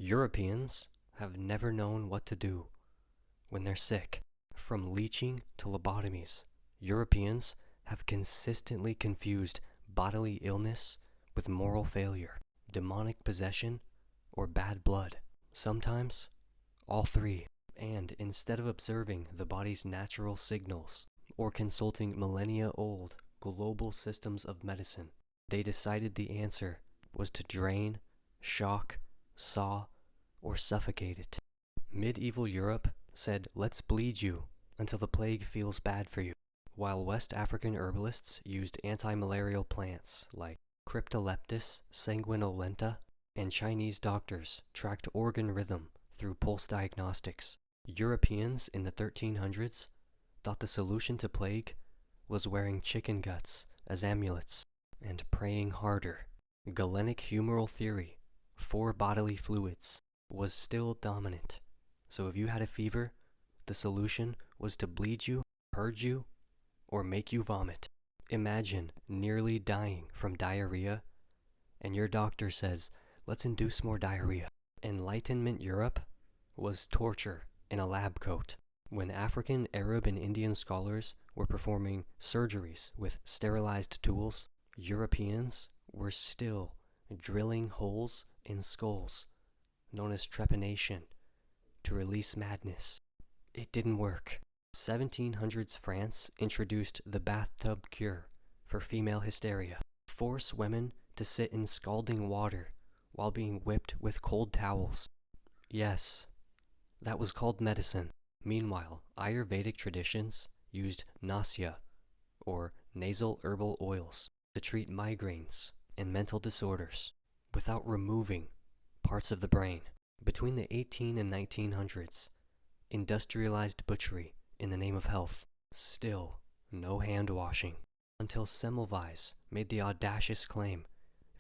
Europeans have never known what to do when they're sick. From leeching to lobotomies, Europeans have consistently confused bodily illness with moral failure, demonic possession, or bad blood. Sometimes, all three. And instead of observing the body's natural signals or consulting millennia-old global systems of medicine, they decided the answer was to drain, shock, saw, or suffocate it. Medieval Europe said, "Let's bleed you until the plague feels bad for you," while West African herbalists used anti-malarial plants like Cryptolepis sanguinolenta, and Chinese doctors tracked organ rhythm through pulse diagnostics. Europeans in the 1300s thought the solution to plague was wearing chicken guts as amulets and praying harder. Galenic humoral theory, 4 bodily fluids, was still dominant. So if you had a fever, the solution was to bleed you, purge you, or make you vomit. Imagine nearly dying from diarrhea, and your doctor says, "Let's induce more diarrhea." Enlightenment Europe was torture in a lab coat. When African, Arab, and Indian scholars were performing surgeries with sterilized tools, Europeans were still drilling holes in skulls, known as trepanation, to release madness. It didn't work. 1700s France introduced the bathtub cure for female hysteria. Force women to sit in scalding water while being whipped with cold towels. Yes, that was called medicine. Meanwhile, Ayurvedic traditions used nasya, or nasal herbal oils, to treat migraines and mental disorders without removing parts of the brain. Between the 18 and 1900s, industrialized butchery in the name of health. Still no hand washing. Until Semmelweis made the audacious claim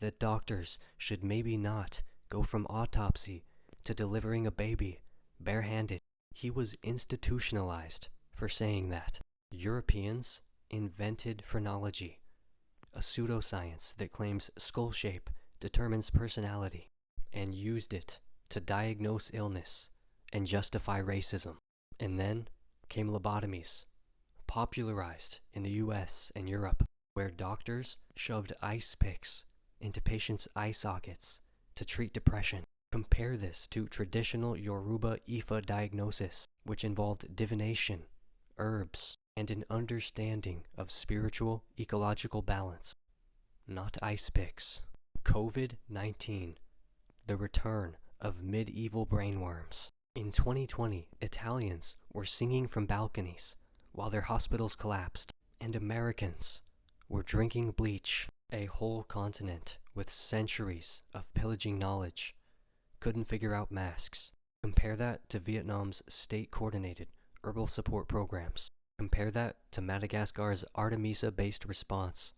that doctors should maybe not go from autopsy to delivering a baby barehanded. He was institutionalized for saying that. Europeans invented phrenology, a pseudoscience that claims skull shape determines personality, and used it to diagnose illness and justify racism. And then came lobotomies, popularized in the US and Europe, where doctors shoved ice picks into patients' eye sockets to treat depression. Compare this to traditional Yoruba Ifa diagnosis, which involved divination, herbs, and an understanding of spiritual ecological balance, not ice picks. COVID-19, the return of medieval brainworms. In 2020, Italians were singing from balconies while their hospitals collapsed, and Americans were drinking bleach. A whole continent with centuries of pillaging knowledge couldn't figure out masks. Compare that to Vietnam's state-coordinated herbal support programs. Compare that to Madagascar's Artemisia-based response,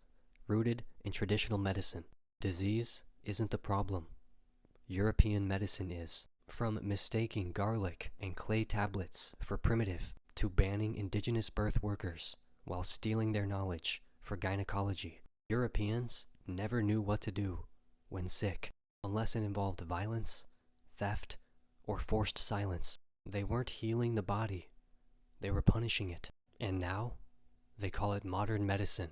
rooted in traditional medicine. Disease isn't the problem. European medicine is. From mistaking garlic and clay tablets for primitive, to banning indigenous birth workers while stealing their knowledge for gynecology, Europeans never knew what to do when sick, unless it involved violence, theft, or forced silence. They weren't healing the body, they were punishing it. And now, they call it modern medicine.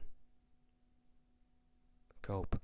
Cope.